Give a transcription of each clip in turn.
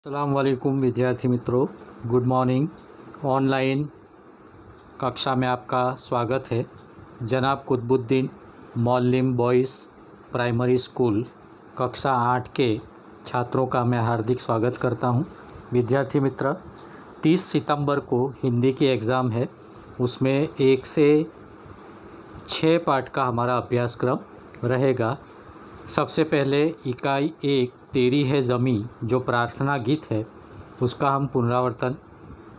अस्सलाम वालेकुम विद्यार्थी मित्रों, गुड मॉर्निंग। ऑनलाइन कक्षा में आपका स्वागत है। जनाब कुतुबुद्दीन मौल्लिम बॉयज़ प्राइमरी स्कूल कक्षा 8 के छात्रों का मैं हार्दिक स्वागत करता हूं। विद्यार्थी मित्र, 30 सितंबर को हिंदी की एग्ज़ाम है। उसमें 1 से 6 पाठ का हमारा अभ्यासक्रम रहेगा। सबसे पहले इकाई 1 तेरी है ज़मीं जो प्रार्थना गीत है उसका हम पुनरावर्तन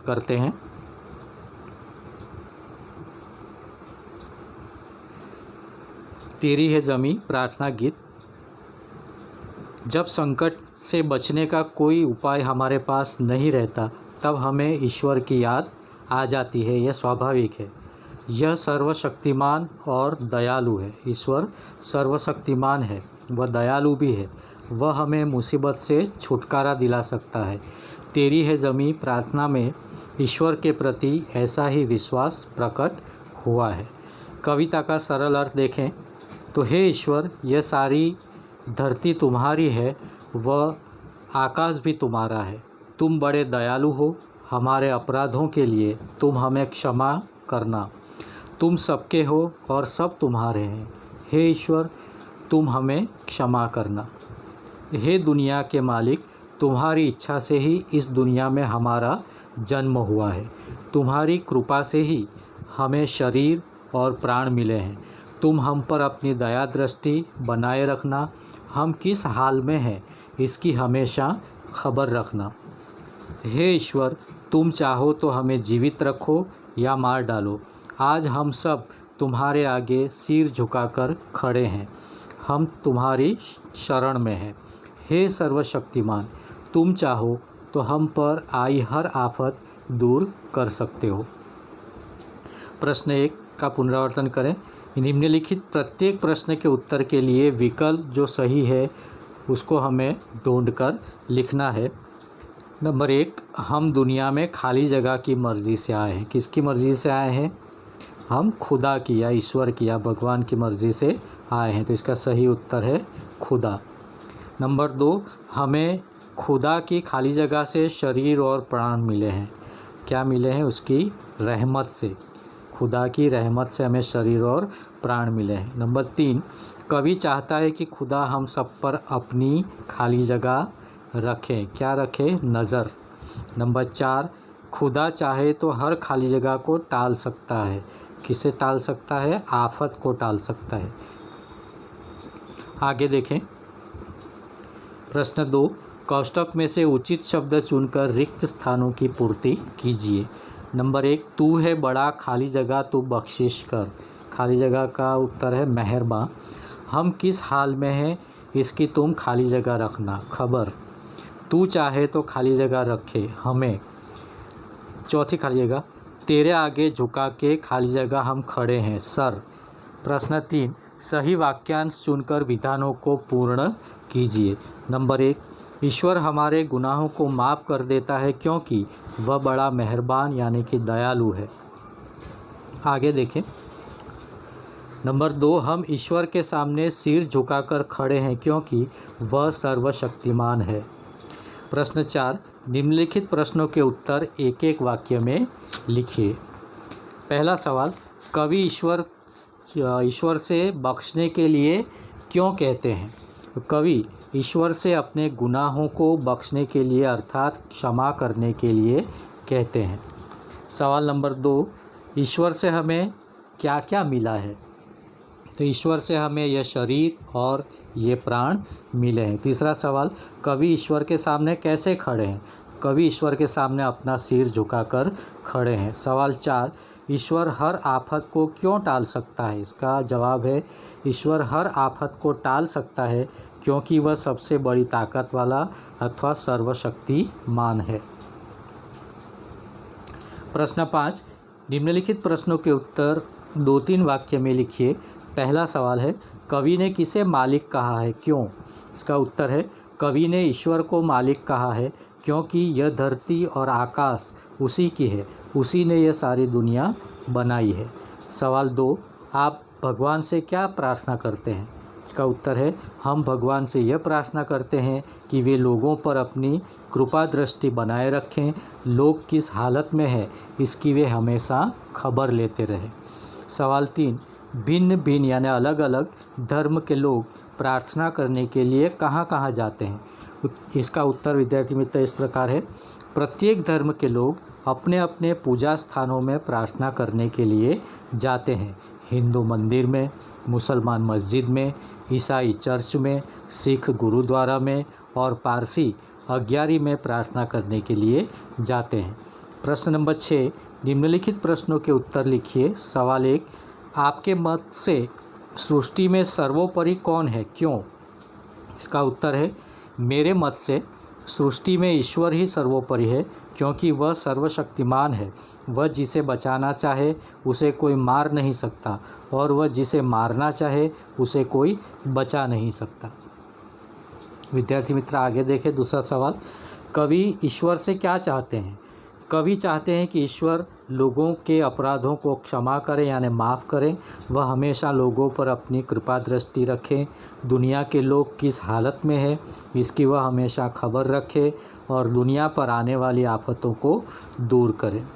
करते हैं। तेरी है ज़मीं प्रार्थना गीत। जब संकट से बचने का कोई उपाय हमारे पास नहीं रहता तब हमें ईश्वर की याद आ जाती है। यह स्वाभाविक है। यह सर्वशक्तिमान और दयालु है। ईश्वर सर्वशक्तिमान है, वह दयालु भी है। वह हमें मुसीबत से छुटकारा दिला सकता है। तेरी है ज़मीं प्रार्थना में ईश्वर के प्रति ऐसा ही विश्वास प्रकट हुआ है। कविता का सरल अर्थ देखें तो हे ईश्वर, यह सारी धरती तुम्हारी है, वह आकाश भी तुम्हारा है। तुम बड़े दयालु हो। हमारे अपराधों के लिए तुम हमें क्षमा करना। तुम सबके हो और सब तुम्हारे हैं। हे ईश्वर, तुम हमें क्षमा करना। हे दुनिया के मालिक, तुम्हारी इच्छा से ही इस दुनिया में हमारा जन्म हुआ है। तुम्हारी कृपा से ही हमें शरीर और प्राण मिले हैं। तुम हम पर अपनी दया दृष्टि बनाए रखना। हम किस हाल में हैं इसकी हमेशा खबर रखना। हे ईश्वर, तुम चाहो तो हमें जीवित रखो या मार डालो। आज हम सब तुम्हारे आगे सिर झुकाकर खड़े हैं। हम तुम्हारी शरण में हैं। हे सर्वशक्तिमान, तुम चाहो तो हम पर आई हर आफत दूर कर सकते हो। प्रश्न 1 का पुनरावर्तन करें। निम्नलिखित प्रत्येक प्रश्न के उत्तर के लिए विकल्प जो सही है उसको हमें ढूंढकर लिखना है। नंबर 1, हम दुनिया में खाली जगह की मर्ज़ी से आए हैं। किसकी मर्ज़ी से आए हैं? हम खुदा की या ईश्वर की या भगवान की मर्ज़ी से आए हैं। तो इसका सही उत्तर है खुदा। नंबर 2, हमें खुदा की खाली जगह से शरीर और प्राण मिले हैं। क्या मिले हैं? उसकी रहमत से। खुदा की रहमत से हमें शरीर और प्राण मिले हैं। नंबर 3, कवि चाहता है कि खुदा हम सब पर अपनी खाली जगह रखें। क्या रखें? नज़र। नंबर 4, खुदा चाहे तो हर खाली जगह को टाल सकता है। किसे टाल सकता है? आफत को टाल सकता है। आगे देखें। प्रश्न 2, कोष्ठक में से उचित शब्द चुनकर रिक्त स्थानों की पूर्ति कीजिए। नंबर 1, तू है बड़ा खाली जगह तू बख्शिश कर। खाली जगह का उत्तर है मेहरबान। हम किस हाल में हैं इसकी तुम खाली जगह रखना। खबर। तू चाहे तो खाली जगह रखे हमें। चौथी खाली जगह, तेरे आगे झुका के खाली जगह हम खड़े हैं। सर। प्रश्न 3, सही वाक्यांश चुनकर विधानों को पूर्ण कीजिए। नंबर 1, ईश्वर हमारे गुनाहों को माफ़ कर देता है क्योंकि वह बड़ा मेहरबान यानी कि दयालु है। आगे देखें। नंबर 2, हम ईश्वर के सामने सिर झुकाकर खड़े हैं क्योंकि वह सर्वशक्तिमान है। प्रश्न 4, निम्नलिखित प्रश्नों के उत्तर एक एक वाक्य में लिखिए। पहला सवाल, कवि ईश्वर से बख्शने के लिए क्यों कहते हैं? तो कवि ईश्वर से अपने गुनाहों को बख्शने के लिए अर्थात क्षमा करने के लिए कहते हैं। सवाल नंबर 2, ईश्वर से हमें क्या क्या मिला है? तो ईश्वर से हमें यह शरीर और ये प्राण मिले हैं। तीसरा सवाल, कवि ईश्वर के सामने कैसे खड़े हैं? कवि ईश्वर के सामने अपना सिर झुकाकर खड़े हैं। सवाल 4, ईश्वर हर आफत को क्यों टाल सकता है? इसका जवाब है ईश्वर हर आफत को टाल सकता है क्योंकि वह सबसे बड़ी ताकत वाला अथवा सर्वशक्तिमान है। प्रश्न 5, निम्नलिखित प्रश्नों के उत्तर 2-3 वाक्य में लिखिए। पहला सवाल है, कवि ने किसे मालिक कहा है? क्यों? इसका उत्तर है कवि ने ईश्वर को मालिक कहा है क्योंकि यह धरती और आकाश उसी की है। उसी ने यह सारी दुनिया बनाई है। सवाल 2, आप भगवान से क्या प्रार्थना करते हैं? इसका उत्तर है हम भगवान से यह प्रार्थना करते हैं कि वे लोगों पर अपनी कृपा दृष्टि बनाए रखें, लोग किस हालत में है इसकी वे हमेशा खबर लेते रहें। सवाल 3, भिन्न भिन्न यानी अलग अलग धर्म के लोग प्रार्थना करने के लिए कहाँ कहाँ जाते हैं? इसका उत्तर विद्यार्थी मित्र इस प्रकार है, प्रत्येक धर्म के लोग अपने अपने पूजा स्थानों में प्रार्थना करने के लिए जाते हैं। हिंदू मंदिर में, मुसलमान मस्जिद में, ईसाई चर्च में, सिख गुरुद्वारा में और पारसी अग्यारी में प्रार्थना करने के लिए जाते हैं। प्रश्न नंबर 6, निम्नलिखित प्रश्नों के उत्तर लिखिए। सवाल 1, आपके मत से सृष्टि में सर्वोपरि कौन है, क्यों? इसका उत्तर है मेरे मत से सृष्टि में ईश्वर ही सर्वोपरि है, क्योंकि वह सर्वशक्तिमान है। वह जिसे बचाना चाहे उसे कोई मार नहीं सकता और वह जिसे मारना चाहे उसे कोई बचा नहीं सकता। विद्यार्थी मित्र आगे देखें दूसरा सवाल, कवि ईश्वर से क्या चाहते हैं? कवि चाहते हैं कि ईश्वर लोगों के अपराधों को क्षमा करें यानी माफ़ करें, वह हमेशा लोगों पर अपनी कृपा दृष्टि रखें, दुनिया के लोग किस हालत में है इसकी वह हमेशा खबर रखे और दुनिया पर आने वाली आफतों को दूर करें।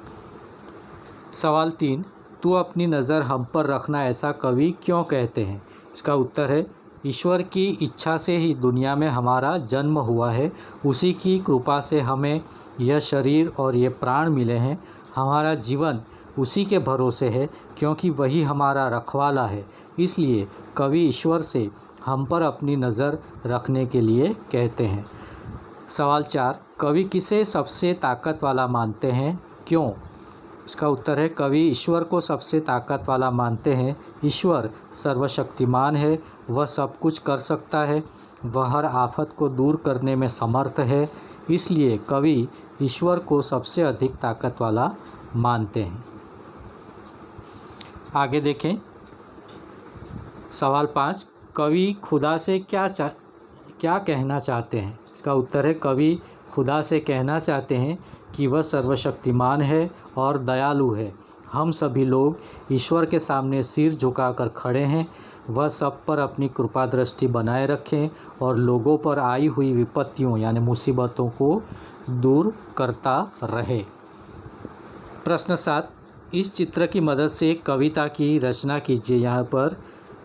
सवाल 3, तू अपनी नज़र हम पर रखना ऐसा कवि क्यों कहते हैं? इसका उत्तर है ईश्वर की इच्छा से ही दुनिया में हमारा जन्म हुआ है, उसी की कृपा से हमें यह शरीर और ये प्राण मिले हैं। हमारा जीवन उसी के भरोसे है, क्योंकि वही हमारा रखवाला है। इसलिए कवि ईश्वर से हम पर अपनी नज़र रखने के लिए कहते हैं। सवाल 4, कवि किसे सबसे ताकत वाला मानते हैं, क्यों? इसका उत्तर है कवि ईश्वर को सबसे ताकत वाला मानते हैं। ईश्वर सर्वशक्तिमान है, वह सब कुछ कर सकता है, वह हर आफत को दूर करने में समर्थ है। इसलिए कवि ईश्वर को सबसे अधिक ताकत वाला मानते हैं। आगे देखें सवाल 5, कवि खुदा से क्या कहना चाहते हैं? इसका उत्तर है कवि खुदा से कहना चाहते हैं कि वह सर्वशक्तिमान है और दयालु है। हम सभी लोग ईश्वर के सामने सिर झुकाकर खड़े हैं, वह सब पर अपनी कृपा दृष्टि बनाए रखें और लोगों पर आई हुई विपत्तियों यानी मुसीबतों को दूर करता रहे। प्रश्न 7, इस चित्र की मदद से एक कविता की रचना कीजिए। यहाँ पर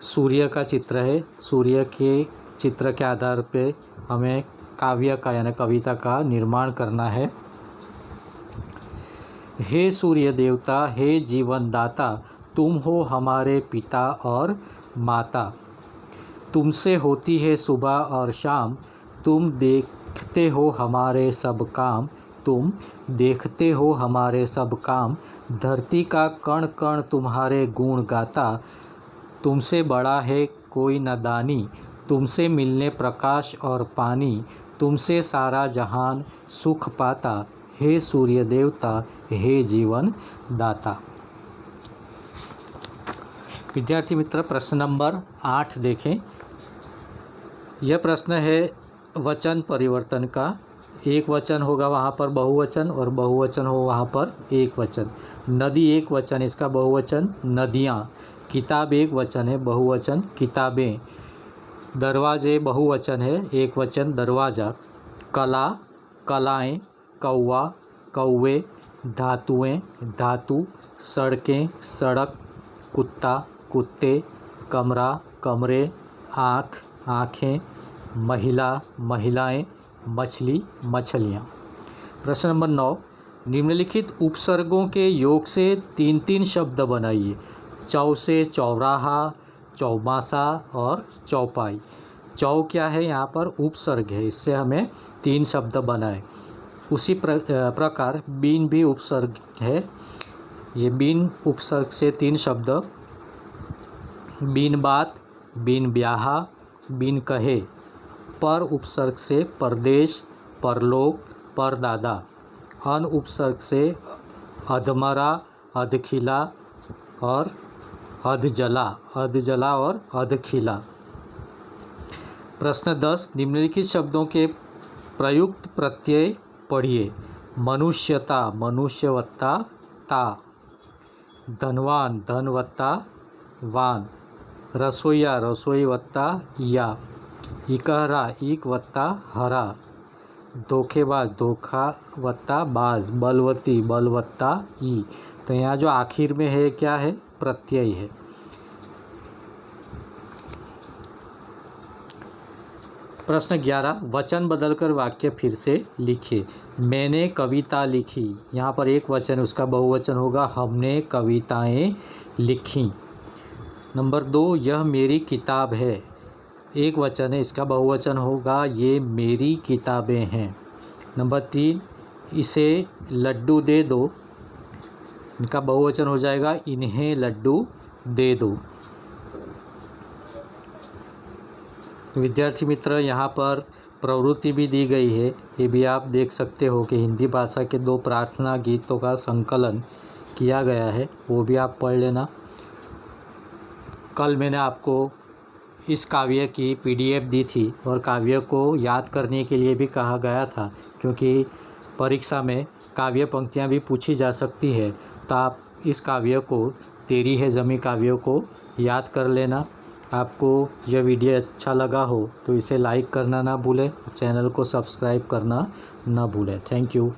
सूर्य का चित्र है, सूर्य के चित्र के आधार पे हमें काव्य का यानी कविता का निर्माण करना है। हे सूर्य देवता, हे जीवन दाता, तुम हो हमारे पिता और माता। तुमसे होती है सुबह और शाम, तुम देखते हो हमारे सब काम, तुम देखते हो हमारे सब काम। धरती का कण कण तुम्हारे गुण गाता, तुमसे बड़ा है कोई न दानी। तुमसे मिलने प्रकाश और पानी, तुमसे सारा जहान सुख पाता। हे सूर्य देवता, हे जीवन दाता। विद्यार्थी मित्र प्रश्न नंबर 8 देखें। यह प्रश्न है वचन परिवर्तन का। एक वचन होगा वहाँ पर बहुवचन और बहुवचन हो वहाँ पर एक वचन। नदी एक वचन, इसका बहुवचन नदियाँ। किताब एक वचन है, बहुवचन किताबें। दरवाजे बहुवचन है, एक वचन दरवाज़ा। कला कलाएँ, कौवा कौवे, धातुएँ धातु, सड़कें सड़क, कुत्ता कुत्ते, कमरा कमरे, आँख आँखें, महिला महिलाएँ, मछली मछलियाँ। प्रश्न नंबर 9, निम्नलिखित उपसर्गों के योग से 3-3 शब्द बनाइए। चौ से चौराहा, चौमासा और चौपाई। चौ क्या है? यहाँ पर उपसर्ग है, इससे हमें 3 शब्द बनाए। उसी प्रकार बीन भी उपसर्ग है, ये बीन उपसर्ग से 3 शब्द। बीन बात, बीन ब्याहा, बीन कहे। पर उपसर्ग से परदेश, परलोक, परदादा। अन उपसर्ग से अधमरा, अधखिला और अधजला और अधखिला। प्रश्न 10, निम्नलिखित शब्दों के प्रयुक्त प्रत्यय पढ़िए। मनुष्यता मनुष्यवत्ता ता, धनवान धनवत्ता वान, रसोईया रसोई वत्ता या, इकहरा इक वत्ता हरा, धोखेबाज धोखा वत्ता बाज, बलवती बलवत्ता ई। तो यहाँ जो आखिर में है क्या है, प्रत्यय है। प्रश्न 11, वचन बदलकर वाक्य फिर से लिखिए। मैंने कविता लिखी, यहाँ पर एक वचन, उसका बहुवचन होगा हमने कविताएं लिखी। नंबर 2, यह मेरी किताब है, एक वचन है, इसका बहुवचन होगा ये मेरी किताबें हैं। नंबर 3, इसे लड्डू दे दो, इनका बहुवचन हो जाएगा इन्हें लड्डू दे दो। विद्यार्थी मित्र, यहाँ पर प्रवृत्ति भी दी गई है, ये भी आप देख सकते हो कि हिंदी भाषा के 2 प्रार्थना गीतों का संकलन किया गया है, वो भी आप पढ़ लेना। कल मैंने आपको इस काव्य की PDF दी थी और काव्य को याद करने के लिए भी कहा गया था, क्योंकि परीक्षा में काव्य पंक्तियाँ भी पूछी जा सकती है। तो आप इस काव्य को, तेरी है ज़मीं काव्य को याद कर लेना। आपको यह वीडियो अच्छा लगा हो तो इसे लाइक करना ना भूलें, चैनल को सब्सक्राइब करना ना भूलें। Thank you.